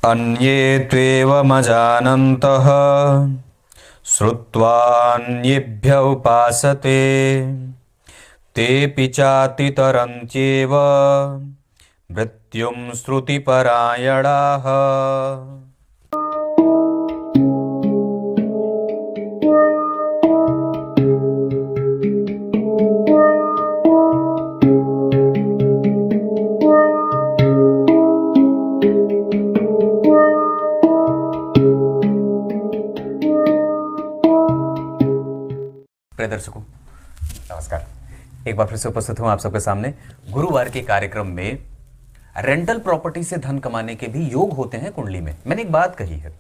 अन्ये त्वेवमजानन्तः श्रुत्वान्येभ्य उपासते तेऽपि चातितरन्त्येव मृत्युं श्रुतिपरायणाः। प्रिय दर्शकों नमस्कार, एक बार फिर से उपस्थित हूं आप सबके सामने। गुरुवार के कार्यक्रम में रेंटल प्रॉपर्टी से धन कमाने के भी योग होते हैं कुंडली में। मैंने एक बात कही है,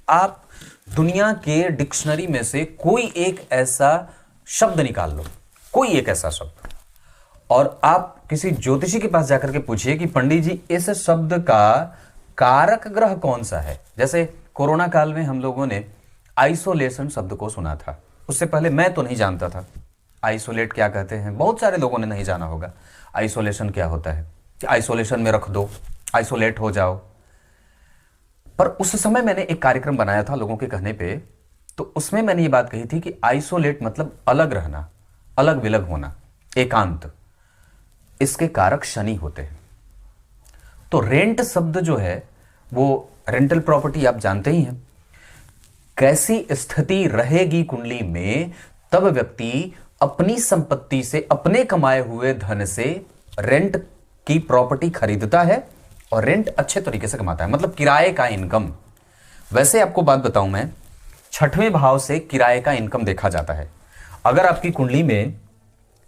आप दुनिया के डिक्शनरी में से कोई एक ऐसा शब्द निकाल लो, कोई एक ऐसा शब्द, और आप किसी ज्योतिषी के पास जाकर के पूछिए कि पंडित जी इस शब्द का कारक ग्रह कौन सा है। जैसे कोरोना काल में हम लोगों ने आइसोलेशन शब्द को सुना था, उससे पहले मैं तो नहीं जानता था आइसोलेट क्या कहते हैं, बहुत सारे लोगों ने नहीं जाना होगा आइसोलेशन क्या होता है, कि आइसोलेशन में रख दो, आइसोलेट हो जाओ। पर उस समय मैंने एक कार्यक्रम बनाया था लोगों के कहने पे, तो उसमें मैंने ये बात कही थी कि आइसोलेट मतलब अलग रहना, अलग विलग होना, एकांत। इसके कारक शनि होते हैं। तो रेंट शब्द जो है वो रेंटल प्रॉपर्टी आप जानते ही हैं। कैसी स्थिति रहेगी कुंडली में, तब व्यक्ति अपनी संपत्ति से, अपने कमाए हुए धन से रेंट की प्रॉपर्टी खरीदता है और रेंट अच्छे तरीके से कमाता है, मतलब किराए का इनकम। वैसे आपको बात बताऊं मैं, छठवें भाव से किराए का इनकम देखा जाता है। अगर आपकी कुंडली में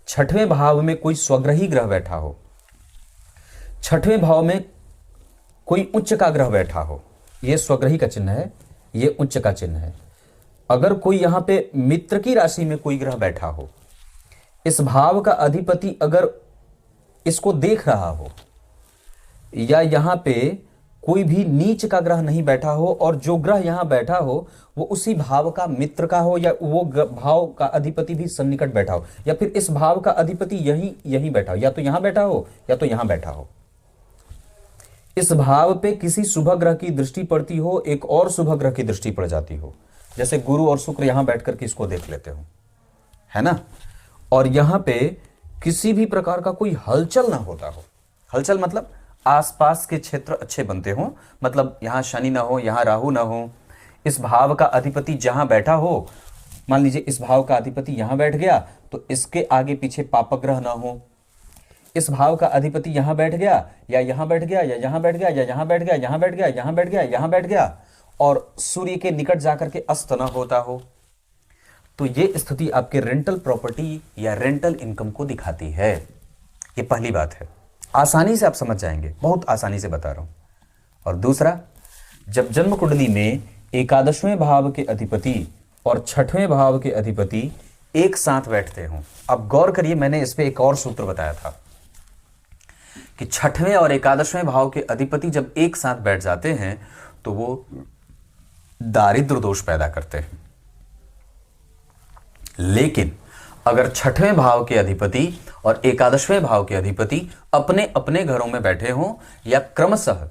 छठवें भाव में कोई स्वग्रही ग्रह बैठा हो, छठवें भाव में कोई उच्च का ग्रह बैठा हो, यह स्वग्रही का चिन्ह है, ये उच्च का चिन्ह है। अगर कोई यहां पे मित्र की राशि में कोई ग्रह बैठा हो, इस भाव का अधिपति अगर इसको देख रहा हो, या यहां पे कोई भी नीच का ग्रह नहीं बैठा हो, और जो ग्रह यहां बैठा हो वो उसी भाव का मित्र का हो, या वो भाव का अधिपति भी सन्निकट बैठा हो, या फिर इस भाव का अधिपति यहीं बैठा हो, या तो यहां बैठा हो या तो यहां बैठा हो, इस भाव पे किसी शुभ ग्रह की दृष्टि पड़ती हो, एक और शुभ ग्रह की दृष्टि पड़ जाती हो, जैसे गुरु और शुक्र यहां बैठकर के इसको देख लेते हो, है ना, और यहां पे किसी भी प्रकार का कोई हलचल ना होता हो। हलचल मतलब आसपास के क्षेत्र अच्छे बनते हो, मतलब यहां शनि ना हो, यहां राहु ना हो, इस भाव का अधिपति जहां बैठा हो, मान लीजिए इस भाव का अधिपति यहां बैठ गया तो इसके आगे पीछे पापग्रह ना हो, इस भाव का अधिपति यहां बैठ गया या यहां बैठ गया या यहां बैठ गया या यहां बैठ गया, यहां बैठ गया, यहां बैठ गया, यहां बैठ गया, और सूर्य के निकट जाकर के अस्त ना होता हो, तो ये स्थिति आपके रेंटल प्रॉपर्टी या रेंटल इनकम को दिखाती है। ये पहली बात है, आसानी से आप समझ जाएंगे, बहुत आसानी से बता रहा हूं। और दूसरा, जब जन्म कुंडली में एकादशवें भाव के अधिपति और छठवें भाव के अधिपति एक साथ बैठते हों, अब गौर करिए, मैंने इस पे एक और सूत्र बताया था कि छठवें और एकादशवें भाव के अधिपति जब एक साथ बैठ जाते हैं तो वो दारिद्र दोष पैदा करते हैं। लेकिन अगर छठवें भाव के अधिपति और एकादशवें भाव के अधिपति अपने अपने घरों में बैठे हों, या क्रमशः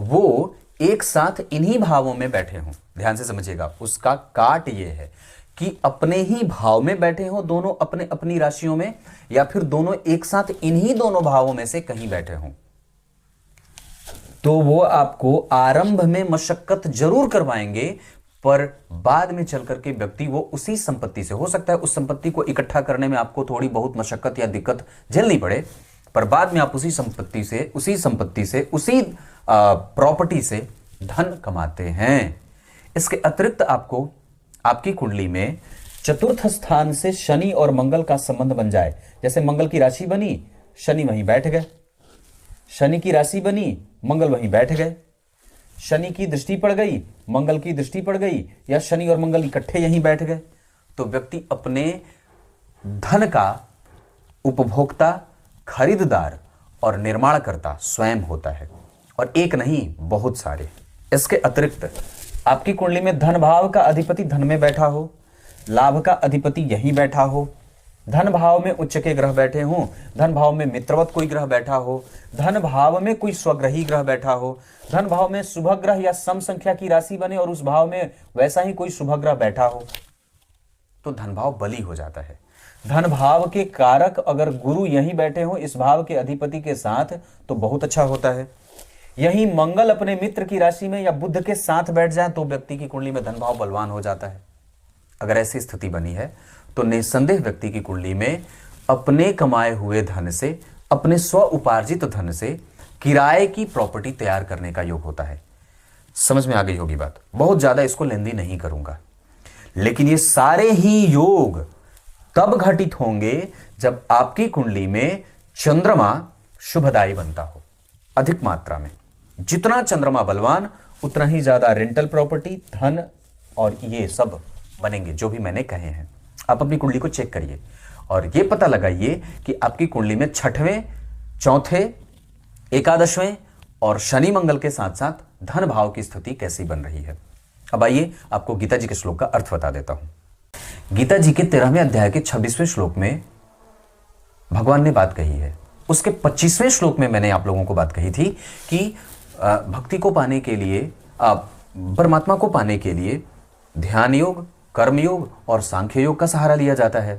वो एक साथ इन्हीं भावों में बैठे हों, ध्यान से समझिएगा, उसका काट ये है कि अपने ही भाव में बैठे हों दोनों अपने अपनी राशियों में, या फिर दोनों एक साथ इन्हीं दोनों भावों में से कहीं बैठे हों, तो वो आपको आरंभ में मशक्कत जरूर करवाएंगे, पर बाद में चल करके व्यक्ति वो उसी संपत्ति से, हो सकता है उस संपत्ति को इकट्ठा करने में आपको थोड़ी बहुत मशक्कत या दिक्कत झेलनी पड़े, पर बाद में आप उसी संपत्ति से उसी प्रॉपर्टी से धन कमाते हैं। इसके अतिरिक्त आपको आपकी कुंडली में चतुर्थ स्थान से शनि और मंगल का संबंध बन जाए, जैसे मंगल की राशि बनी, शनि वहीं बैठ गए, शनि की राशि बनी, मंगल वहीं बैठ गए, शनि की दृष्टि पड़ गई, मंगल की दृष्टि पड़ गई, या शनि और मंगल इकट्ठे यहीं बैठ गए, तो व्यक्ति अपने धन का उपभोक्ता, खरीददार और निर्माणकर्ता स्वयं होता है, और एक नहीं बहुत सारे। इसके अतिरिक्त आपकी कुंडली में धन भाव का अधिपति धन में बैठा हो, लाभ का अधिपति यहीं बैठा हो, धन भाव में उच्च के ग्रह बैठे हों, धन भाव में मित्रवत कोई ग्रह बैठा हो, धन भाव में कोई स्वग्रही ग्रह बैठा हो, धन भाव में शुभ ग्रह या सम संख्या की राशि बने और उस भाव में वैसा ही कोई शुभ ग्रह बैठा हो, तो धन भाव बली हो जाता है। धन भाव के कारक अगर गुरु यहीं बैठे हो इस भाव के अधिपति के साथ तो बहुत अच्छा होता है। यही मंगल अपने मित्र की राशि में या बुध के साथ बैठ जाए तो व्यक्ति की कुंडली में धन भाव बलवान हो जाता है। अगर ऐसी स्थिति बनी है तो निसंदेह व्यक्ति की कुंडली में अपने कमाए हुए धन से, अपने स्व उपार्जित धन से किराए की प्रॉपर्टी तैयार करने का योग होता है। समझ में आ गई होगी बात, बहुत ज्यादा इसको लेंदी नहीं करूंगा। लेकिन ये सारे ही योग तब घटित होंगे जब आपकी कुंडली में चंद्रमा शुभदायी बनता हो अधिक मात्रा में। जितना चंद्रमा बलवान उतना ही ज्यादा रेंटल प्रॉपर्टी, धन और ये सब बनेंगे जो भी मैंने कहे हैं। आप अपनी कुंडली को चेक करिए और ये पता लगाइए कि आपकी कुंडली में छठवें, चौथे, एकादशवें और शनि मंगल के साथ साथ धन भाव की स्थिति कैसी बन रही है। अब आइए आपको गीता जी के श्लोक का अर्थ बता देता हूं। गीता जी के 13वें अध्याय के 26वें श्लोक में भगवान ने बात कही है। उसके 25वें श्लोक में मैंने आप लोगों को बात कही थी कि भक्ति को पाने के लिए, परमात्मा को पाने के लिए ध्यान योग, कर्म योग और सांख्य योग का सहारा लिया जाता है।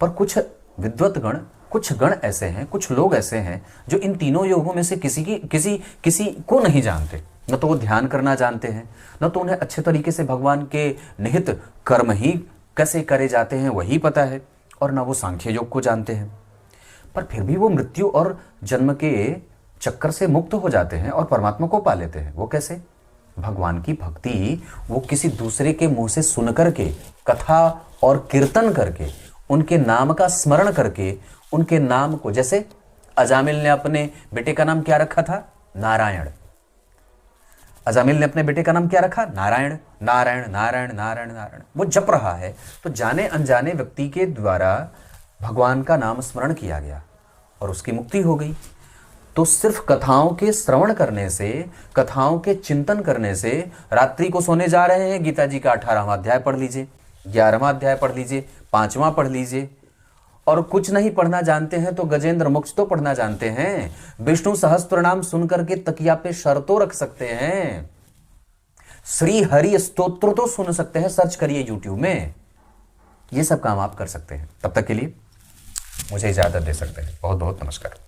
पर कुछ विद्वत गण, कुछ गण ऐसे हैं, कुछ लोग ऐसे हैं जो इन तीनों योगों में से किसी को नहीं जानते। न तो वो ध्यान करना जानते हैं, न तो उन्हें अच्छे तरीके से भगवान के निहित कर्म ही कैसे करे जाते हैं वही पता है, और न वो सांख्य योग को जानते हैं। पर फिर भी वो मृत्यु और जन्म के चक्कर से मुक्त हो जाते हैं और परमात्मा को पा लेते हैं। वो कैसे? भगवान की भक्ति वो किसी दूसरे के मुंह से सुन करके, कथा और कीर्तन करके, उनके नाम का स्मरण करके, उनके नाम को, जैसे अजामिल ने अपने बेटे का नाम क्या रखा था? नारायण। अजामिल ने अपने बेटे का नाम क्या रखा? नारायण। नारायण नारायण नारायण नारायण वो जप रहा है, तो जाने अनजाने व्यक्ति के द्वारा भगवान का नाम स्मरण किया गया और उसकी मुक्ति हो गई। तो सिर्फ कथाओं के श्रवण करने से, कथाओं के चिंतन करने से, रात्रि को सोने जा रहे हैं, गीता जी का 18वां अध्याय पढ़ लीजिए, 11वां अध्याय पढ़ लीजिए, 5वां पढ़ लीजिए, और कुछ नहीं पढ़ना जानते हैं तो गजेंद्र मोक्ष तो पढ़ना जानते हैं। विष्णु सहस्त्र नाम सुन करके तकिया पे शर्तों रख सकते हैं। श्री हरि स्तोत्र तो सुन सकते हैं, सर्च करिए यूट्यूब में। ये सब काम आप कर सकते हैं। तब तक के लिए मुझे इजाजत दे सकते हैं। बहुत बहुत नमस्कार।